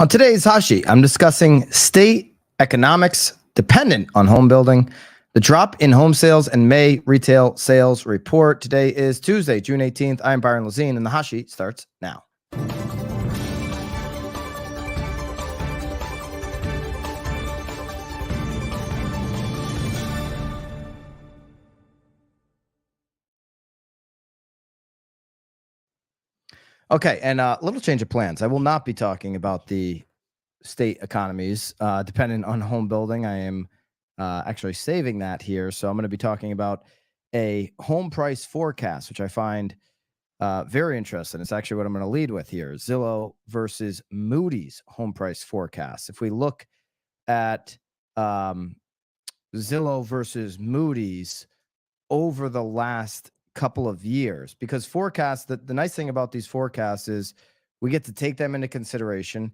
On today's Hashi, I'm discussing state economics dependent on home building, the drop in home sales and May retail sales report. Today is Tuesday, June 18th. I'm Byron Lazine, and the Hashi starts now. Okay, and a little change of plans. I will not be talking about the state economies dependent on home building. I am actually saving that here. So I'm going to be talking about a home price forecast, which I find very interesting. It's actually what I'm going to lead with here. Zillow versus Moody's home price forecast. If we look at um, Zillow versus Moody's over the last couple of years, because forecasts, the nice thing about these forecasts is we get to take them into consideration,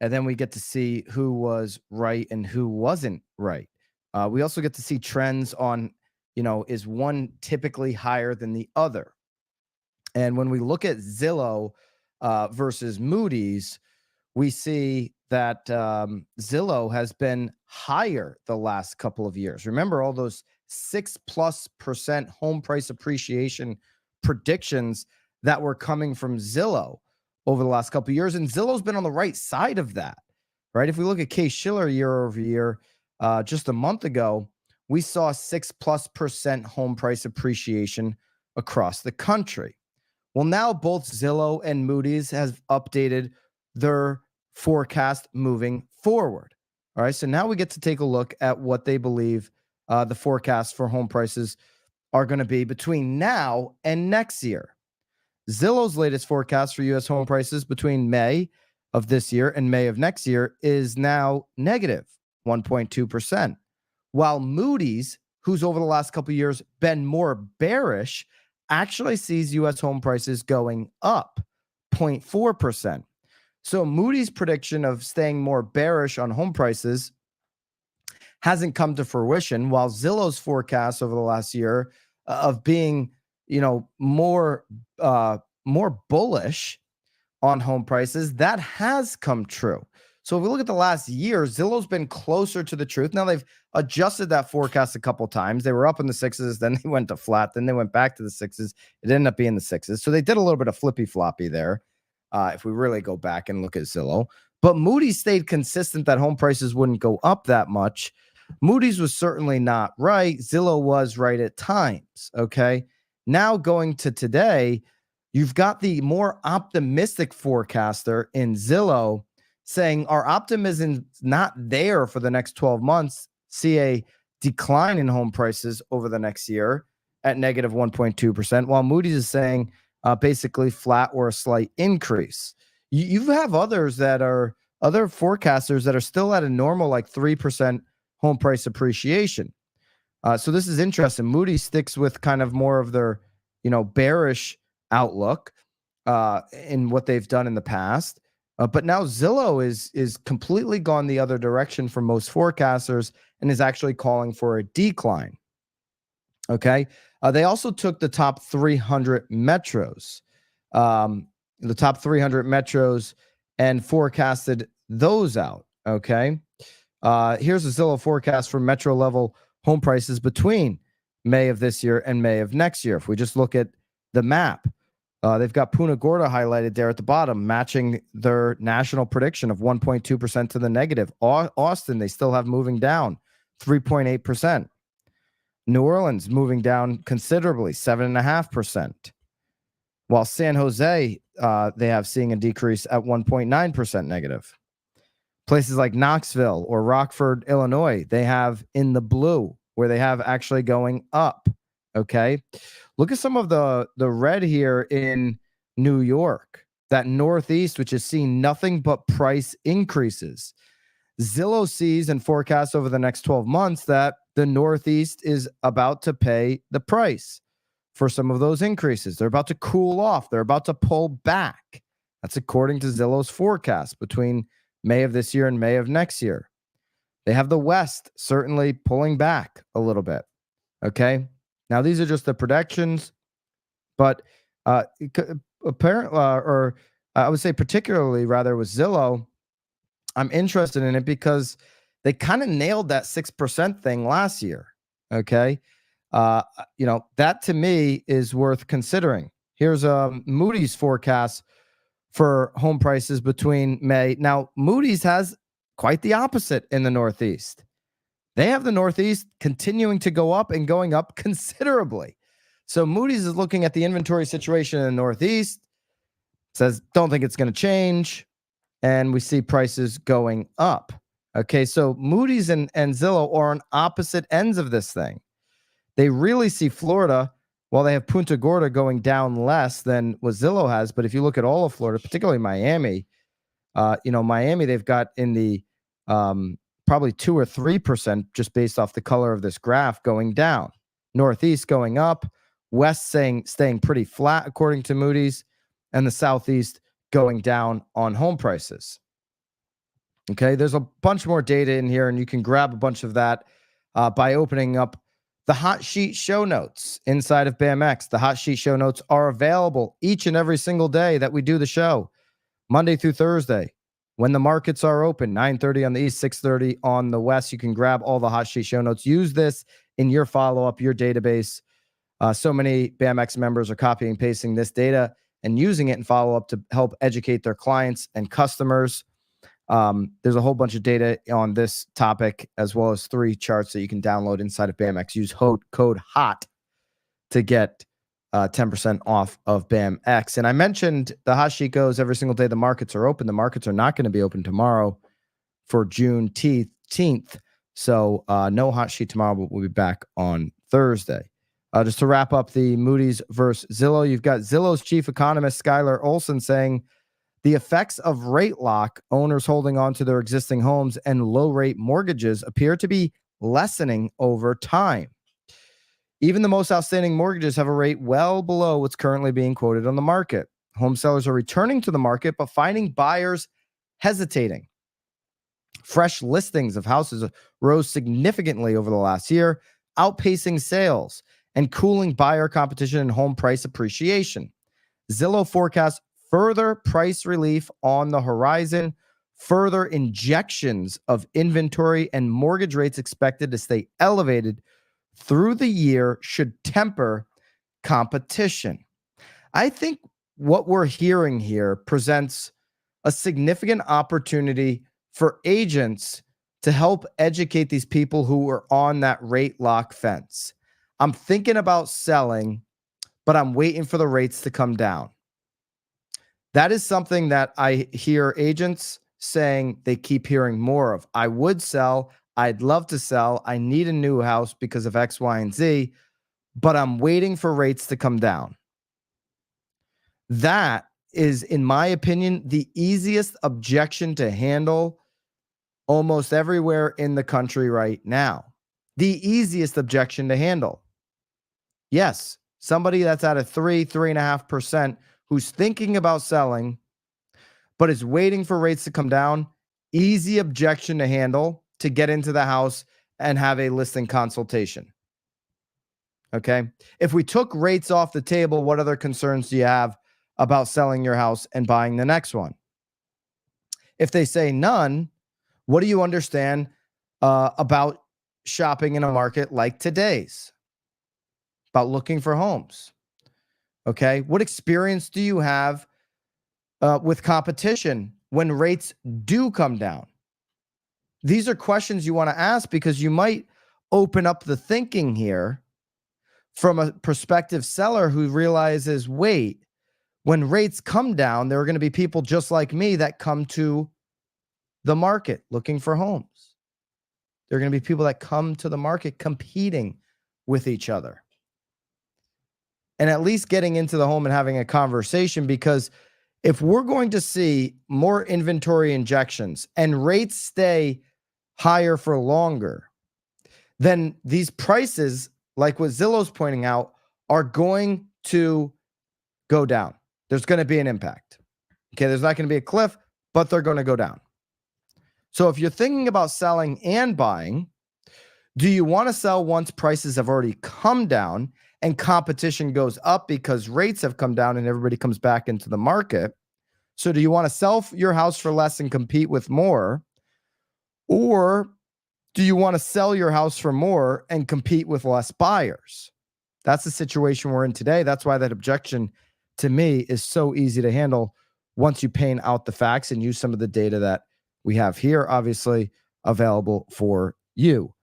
and then we get to see who was right and who wasn't right. We also get to see trends on, is one typically higher than the other? And when we look at Zillow versus Moody's, we see that Zillow has been higher the last couple of years. Remember all those 6+% home price appreciation predictions that were coming from Zillow over the last couple of years, and Zillow's been on the right side of that, right? If we look at Case-Shiller year over year, just a month ago, we saw 6+% home price appreciation across the country. Well, now both Zillow and Moody's have updated their forecast moving forward. All right, so now we get to take a look at what they believe the forecasts for home prices are going to be between now and next year. Zillow's latest forecast for U.S. home prices between May of this year and May of next year is now negative 1.2%, while Moody's, who's over the last couple of years been more bearish, actually sees U.S. home prices going up 0.4%. So Moody's prediction of staying more bearish on home prices hasn't come to fruition, while Zillow's forecast over the last year of being, more bullish on home prices, that has come true. So if we look at the last year, Zillow's been closer to the truth. Now they've adjusted that forecast a couple times. They were up in the sixes, then they went to flat, then they went back to the sixes. It ended up being the sixes. So they did a little bit of flippy floppy there. If we really go back and look at Zillow, but Moody's stayed consistent that home prices wouldn't go up that much. Moody's was certainly not right. Zillow was right at times. Okay. Now going to today, you've got the more optimistic forecaster in Zillow saying our optimism is not there for the next 12 months. See a decline in home prices over the next year at negative 1.2%, while Moody's is saying basically flat or a slight increase. You have others that are other forecasters that are still at a normal like 3% home price appreciation. So this is interesting. Moody's sticks with kind of more of their, bearish outlook in what they've done in the past. But now Zillow is completely gone the other direction for most forecasters and is actually calling for a decline. Okay. They also took the top 300 metros, and forecasted those out. Okay. Here's a Zillow forecast for metro level home prices between May of this year and May of next year. If we just look at the map, they've got Punta Gorda highlighted there at the bottom, matching their national prediction of 1.2% to the negative. Austin, they still have moving down 3.8%. New Orleans moving down considerably, 7.5%. While San Jose, they have seeing a decrease at 1.9% negative. Places like Knoxville or Rockford, Illinois, they have in the blue, where they have actually going up. Okay. Look at some of the red here in New York, that Northeast, which has seen nothing but price increases. Zillow sees and forecasts over the next 12 months that the Northeast is about to pay the price for some of those increases. They're about to cool off. They're about to pull back. That's according to Zillow's forecast between May of this year and May of next year. They have the West certainly pulling back a little bit. Okay. Now, these are just the predictions, but apparently, or I would say particularly rather with Zillow, I'm interested in it because they kind of nailed that 6% thing last year. Okay. That to me is worth considering. Here's Moody's forecast for home prices between May. Now, Moody's has quite the opposite in the Northeast. They have the Northeast continuing to go up and going up considerably. So Moody's is looking at the inventory situation in the Northeast, says, don't think it's going to change. And we see prices going up. Okay. So Moody's and Zillow are on opposite ends of this thing. They really see Florida, while they have Punta Gorda going down less than what Zillow has. But if you look at all of Florida, particularly Miami, Miami, they've got in the probably 2 or 3% just based off the color of this graph going down. Northeast going up, West staying pretty flat according to Moody's, and the Southeast going down on home prices. Okay, there's a bunch more data in here, and you can grab a bunch of that by opening up the hot sheet show notes inside of BAMX. The hot sheet show notes are available each and every single day that we do the show, Monday through Thursday. When the markets are open, 9:30 on the East, 6:30 on the West, you can grab all the hot sheet show notes. Use this in your follow-up, your database. So many BAMX members are copying and pasting this data and using it in follow-up to help educate their clients and customers. There's a whole bunch of data on this topic, as well as 3 charts that you can download inside of BAMX. Use code HOT to get 10% off of BAMX. And I mentioned the hot sheet goes every single day the markets are open. The markets are not going to be open tomorrow for June 10th. So no hot sheet tomorrow, but we'll be back on Thursday. Just to wrap up the Moody's versus Zillow, you've got Zillow's chief economist, Skylar Olson, saying the effects of rate lock, owners holding on to their existing homes, and low rate mortgages appear to be lessening over time. Even the most outstanding mortgages have a rate well below what's currently being quoted on the market. Home sellers are returning to the market, but finding buyers hesitating. Fresh listings of houses rose significantly over the last year, outpacing sales and cooling buyer competition and home price appreciation. Zillow forecasts further price relief on the horizon, further injections of inventory, and mortgage rates expected to stay elevated through the year should temper competition. I think what we're hearing here presents a significant opportunity for agents to help educate these people who are on that rate lock fence. I'm thinking about selling, but I'm waiting for the rates to come down. That is something that I hear agents saying they keep hearing more of. I would sell. I'd love to sell. I need a new house because of X, Y, and Z, but I'm waiting for rates to come down. That is, in my opinion, the easiest objection to handle almost everywhere in the country right now. The easiest objection to handle. Yes, somebody that's at a 3.5% who's thinking about selling, but is waiting for rates to come down. Easy objection to handle to get into the house and have a listing consultation. Okay. If we took rates off the table, what other concerns do you have about selling your house and buying the next one? If they say none, what do you understand about shopping in a market like today's? About looking for homes? Okay. What experience do you have with competition when rates do come down? These are questions you want to ask because you might open up the thinking here from a prospective seller who realizes, wait, when rates come down, there are going to be people just like me that come to the market looking for homes. There are going to be people that come to the market competing with each other. And at least getting into the home and having a conversation, because if we're going to see more inventory injections and rates stay higher for longer, then these prices, like what Zillow's pointing out, are going to go down. There's going to be an impact. Okay, there's not going to be a cliff, but they're going to go down. So if you're thinking about selling and buying, do you want to sell once prices have already come down and competition goes up because rates have come down and everybody comes back into the market? So do you want to sell your house for less and compete with more? Or do you want to sell your house for more and compete with less buyers? That's the situation we're in today. That's why that objection to me is so easy to handle once you paint out the facts and use some of the data that we have here, obviously available for you.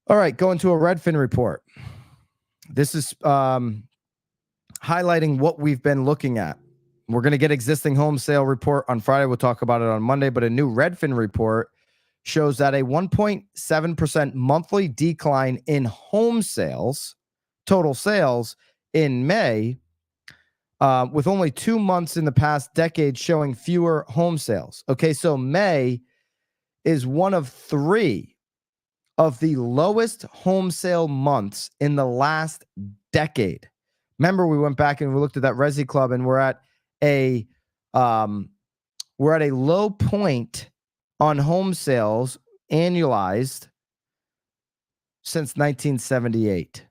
All right, going to a Redfin report. This is highlighting what we've been looking at. We're going to get existing home sale report on Friday. We'll talk about it on Monday, but a new Redfin report shows that a 1.7% monthly decline in home sales, total sales in May, with only 2 months in the past decade showing fewer home sales. Okay, so May is one of 3 of the lowest home sale months in the last decade. Remember, we went back and we looked at that Resi Club, and we're at a low point on home sales annualized since 1978.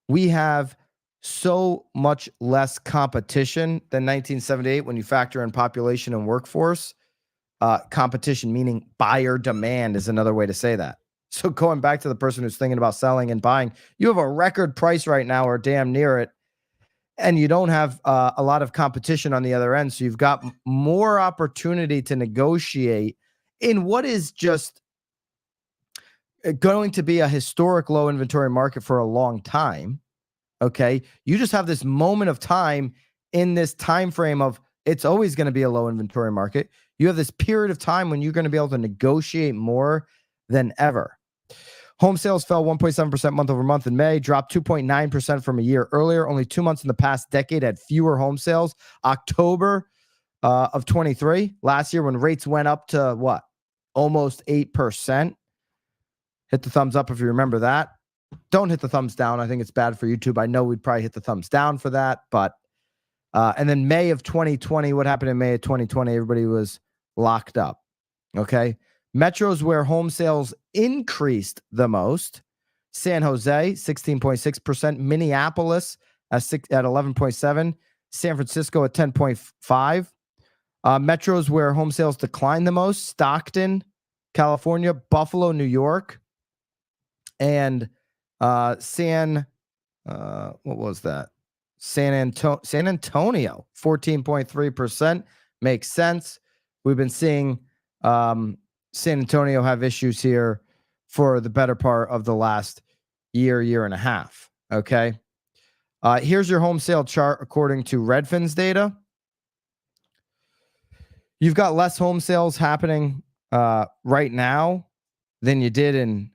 We have so much less competition than 1978 when you factor in population and workforce. Competition, meaning buyer demand, is another way to say that. So going back to the person who's thinking about selling and buying, you have a record price right now or damn near it, and you don't have a lot of competition on the other end. So you've got more opportunity to negotiate in what is just going to be a historic low inventory market for a long time. Okay. You just have this moment of time in this time frame of it's always going to be a low inventory market. You have this period of time when you're going to be able to negotiate more than ever. Home sales fell 1.7% month over month in May, dropped 2.9% from a year earlier. Only 2 months in the past decade had fewer home sales. October of 23, last year, when rates went up to what? Almost 8%. Hit the thumbs up if you remember that. Don't hit the thumbs down. I think it's bad for YouTube. I know we'd probably hit the thumbs down for that, but and then May of 2020, what happened in May of 2020? Everybody was locked up. Okay. Metros where home sales increased the most: San Jose, 16.6%, Minneapolis at 11.7%, San Francisco at 10.5%. Metros where home sales declined the most: Stockton, California, Buffalo, New York, and what was that? San Antonio, 14.3%. Makes sense. We've been seeing San Antonio have issues here for the better part of the last year and a half. Okay. Here's your home sale chart according to Redfin's data. You've got less home sales happening right now than you did in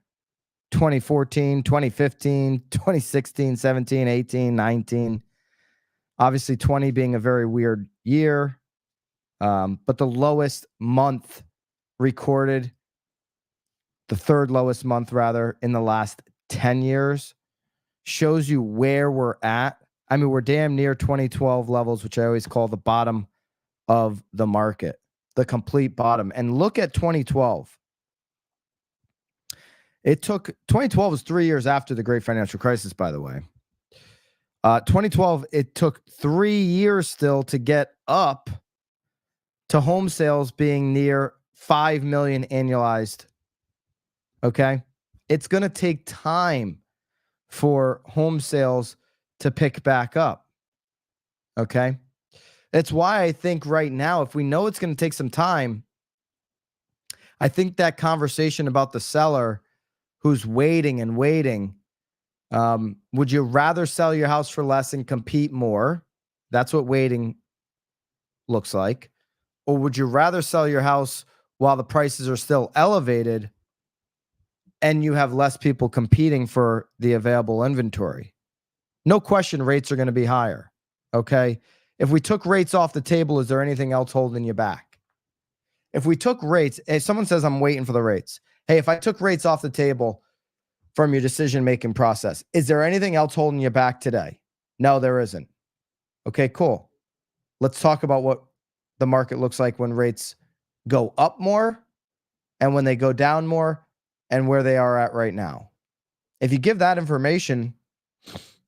2014, 2015, 2016, 17, 18, 19. Obviously, 20 being a very weird year. But the lowest month recorded, the third lowest month, rather, in the last 10 years, shows you where we're at. I mean, we're damn near 2012 levels, which I always call the bottom of the market, the complete bottom. And look at 2012. 2012 was 3 years after the great financial crisis, by the way. 2012, it took 3 years still to get up to home sales being near 5 million annualized. Okay. It's going to take time for home sales to pick back up. Okay. That's why I think right now, if we know it's going to take some time, I think that conversation about the seller who's waiting and waiting, would you rather sell your house for less and compete more? That's what waiting looks like. Or would you rather sell your house while the prices are still elevated and you have less people competing for the available inventory? No question, rates are going to be higher. Okay. If we took rates off the table, is there anything else holding you back? If we took rates, if someone says I'm waiting for the rates, hey, if I took rates off the table from your decision-making process, is there anything else holding you back today? No, there isn't. Okay, cool. Let's talk about what the market looks like when rates go up more and when they go down more and where they are at right now. If you give that information,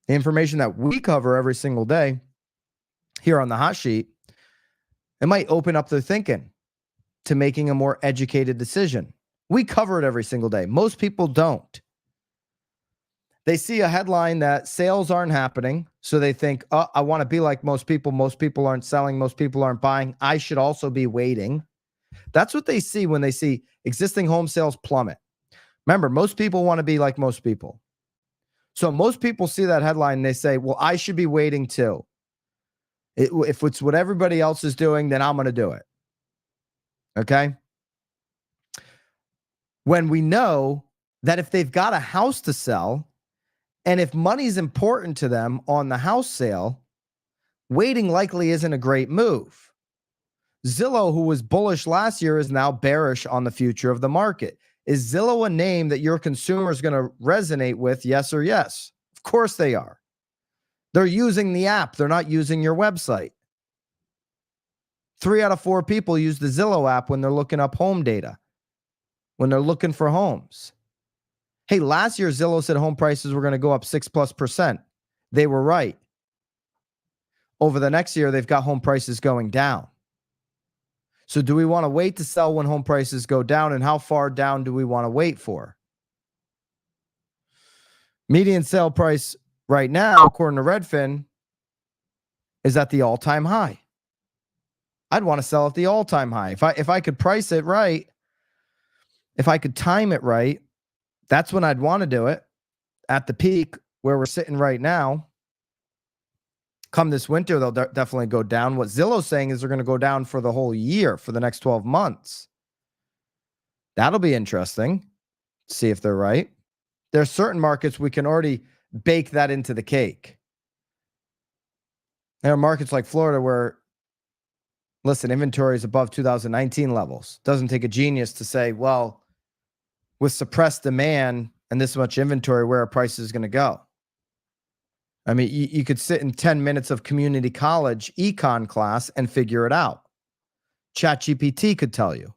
the information that we cover every single day here on the hot sheet, It might open up their thinking to making a more educated decision. We cover it every single day. Most people don't. They see a headline that sales aren't happening, so they think, oh, I want to be like most people. Most people aren't selling. Most people aren't buying. I should also be waiting. That's what they see when they see existing home sales plummet. Remember, most people want to be like most people. So most people see that headline and they say, well, I should be waiting too. If it's what everybody else is doing, then I'm going to do it. Okay? When we know that if they've got a house to sell, and if money's important to them on the house sale, waiting likely isn't a great move. Zillow, who was bullish last year, is now bearish on the future of the market. Is Zillow a name that your consumer is going to resonate with? Yes or yes? Of course they are. They're using the app. They're not using your website. 3 out of 4 people use the Zillow app when they're looking up home data, when they're looking for homes. Hey, last year Zillow said home prices were going to go up 6+%. They were right. Over the next year, they've got home prices going down. So do we want to wait to sell when home prices go down, and how far down do we want to wait for? Median sale price right now, according to Redfin, is at the all-time high. I'd want to sell at the all-time high. If I could price it right, if I could time it right, that's when I'd want to do it. At the peak where we're sitting right now, come this winter, they'll definitely go down. What Zillow's saying is they're going to go down for the whole year, for the next 12 months. That'll be interesting. See if they're right. There are certain markets we can already bake that into the cake. There are markets like Florida where, listen, inventory is above 2019 levels. Doesn't take a genius to say, well, with suppressed demand and this much inventory, where are prices going to go? I mean, you could sit in 10 minutes of community college econ class and figure it out. ChatGPT could tell you.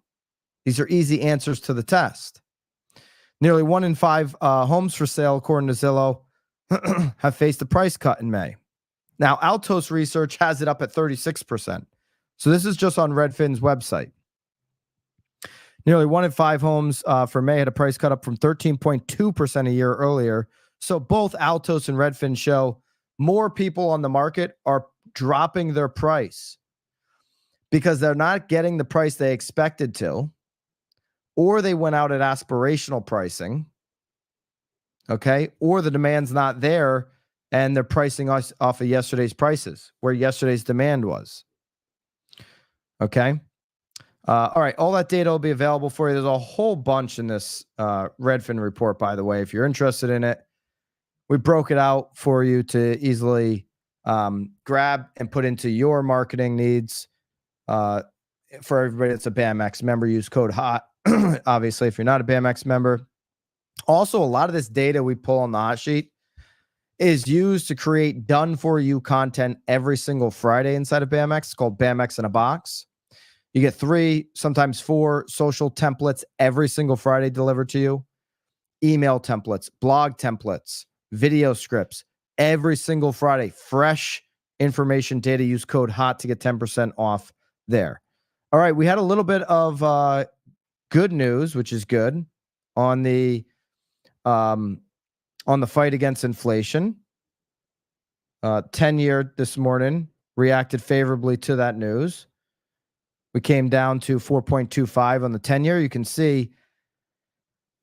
These are easy answers to the test. Nearly 1 in 5 homes for sale, according to Zillow, have faced a price cut in May. Now, Altos Research has it up at 36%. So this is just on Redfin's website. Nearly 1 in 5 homes for May had a price cut up from 13.2% a year earlier. So both Altos and Redfin show more people on the market are dropping their price because they're not getting the price they expected to, or they went out at aspirational pricing, okay, or the demand's not there and they're pricing us off of yesterday's prices, where yesterday's demand was. Okay. All right. All that data will be available for you. There's a whole bunch in this Redfin report, by the way. If you're interested in it, we broke it out for you to easily grab and put into your marketing needs. For everybody that's a BAMX member, use code HOT. Obviously, if you're not a BAMX member. Also, a lot of this data we pull on the hot sheet is used to create done-for-you content every single Friday inside of BAMX. It's called BAMX in a Box. You get 3, sometimes 4 social templates every single Friday delivered to you. Email templates, blog templates, video scripts, every single Friday. Fresh information data. Use code HOT to get 10% off there. All right, we had a little bit of good news, which is good, on the fight against inflation. 10-year this morning reacted favorably to that news. We came down to 4.25 on the 10-year. You can see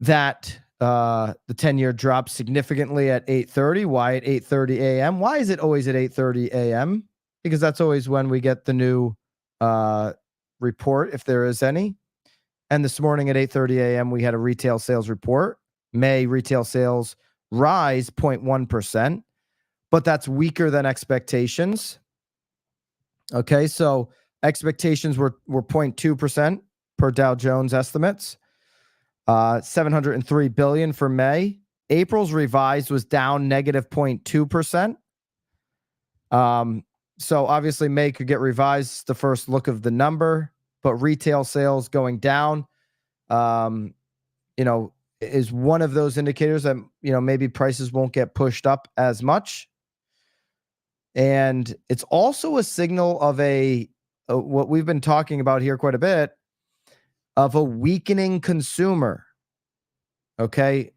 that the 10-year dropped significantly at 8:30. Why at 8:30 a.m.? Why is it always at 8:30 a.m.? Because that's always when we get the new report, if there is any. And this morning at 8:30 a.m., we had a retail sales report. May retail sales rise 0.1%, but that's weaker than expectations. Okay, so expectations were 0.2% per Dow Jones estimates. 703 billion for May. April's revised was down negative 0.2%. So obviously May could get revised, the first look of the number, but retail sales going down, is one of those indicators that, maybe prices won't get pushed up as much. And it's also a signal of a what we've been talking about here quite a bit of a weakening consumer. Okay.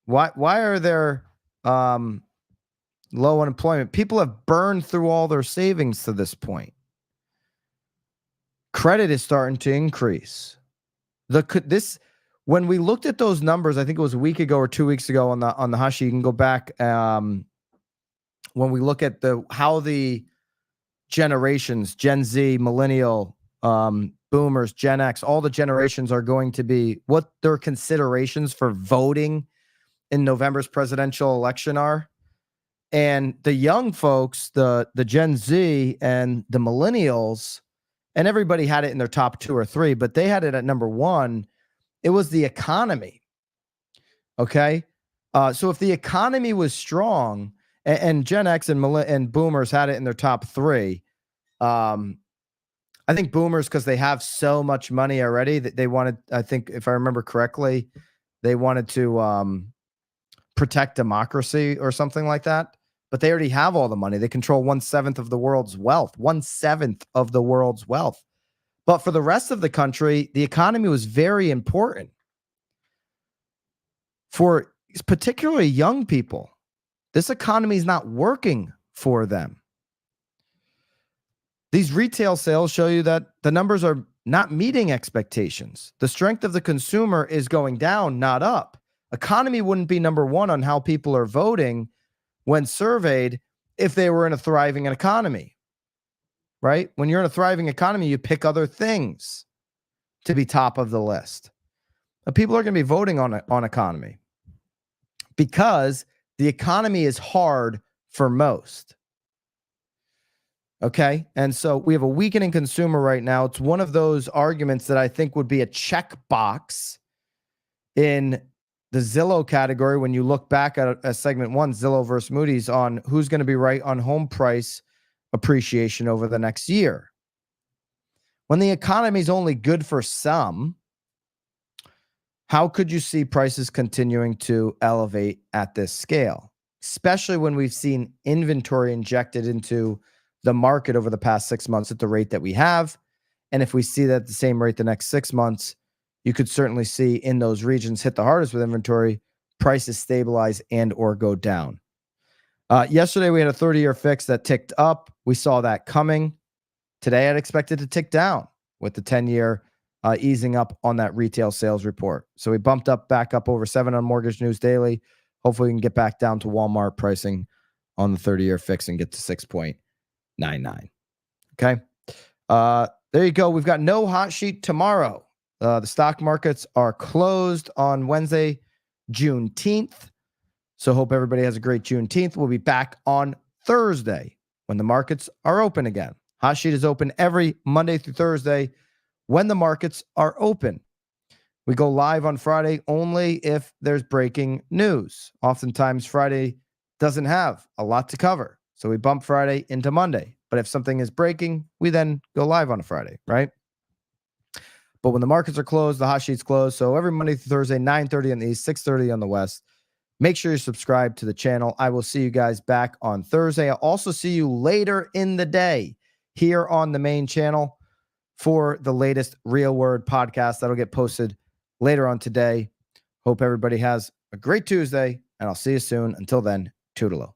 Why are there low unemployment? People have burned through all their savings to this point. Credit is starting to increase. When we looked at those numbers, I think it was a week ago or 2 weeks ago on the Hush, you can go back when we look at how the generations, Gen Z, millennial, boomers, Gen X, all the generations are going to be, what their considerations for voting in November's presidential election are. And the young folks, the Gen Z and the millennials, and everybody had it in their top 2 or 3, but they had it at number 1. It was the economy. Okay. So if the economy was strong, and Gen X and boomers had it in their top 3, I think boomers, because they have so much money already, that they wanted, I think, if I remember correctly, they wanted to protect democracy or something like that. But they already have all the money. They control 1/7 of the world's wealth. 1/7 of the world's wealth. But for the rest of the country, the economy was very important for particularly young people. This economy is not working for them. These retail sales show you that the numbers are not meeting expectations. The strength of the consumer is going down, not up. Economy wouldn't be number 1 on how people are voting when surveyed if they were in a thriving economy, right? When you're in a thriving economy, you pick other things to be top of the list. But people are going to be voting on economy because the economy is hard for most. Okay. And so we have a weakening consumer right now. It's one of those arguments that I think would be a checkbox in the Zillow category when you look back at segment 1, Zillow versus Moody's, on who's going to be right on home price appreciation over the next year. When the economy is only good for some, how could you see prices continuing to elevate at this scale, especially when we've seen inventory injected into the market over the past 6 months at the rate that we have? And if we see that at the same rate the next 6 months, you could certainly see in those regions hit the hardest with inventory, prices stabilize and or go down. Yesterday, we had a 30-year fix that ticked up. We saw that coming. Today, I'd expect it to tick down with the 10-year easing up on that retail sales report. So we bumped back up over 7 on Mortgage News Daily. Hopefully, we can get back down to Walmart pricing on the 30-year fix and get to 6.99. Okay. There you go. We've got no hot sheet tomorrow. The stock markets are closed on Wednesday, Juneteenth. So hope everybody has a great Juneteenth. We'll be back on Thursday when the markets are open again. Hot sheet is open every Monday through Thursday when the markets are open. We go live on Friday only if there's breaking news. Oftentimes, Friday doesn't have a lot to cover. So we bump Friday into Monday. But if something is breaking, we then go live on a Friday, right? But when the markets are closed, the hot sheet's closed. So every Monday through Thursday, 9:30 on the East, 6:30 on the West. Make sure you subscribe to the channel. I will see you guys back on Thursday. I'll also see you later in the day here on the main channel for the latest Real Word podcast that'll get posted later on today. Hope everybody has a great Tuesday, and I'll see you soon. Until then, toodaloo.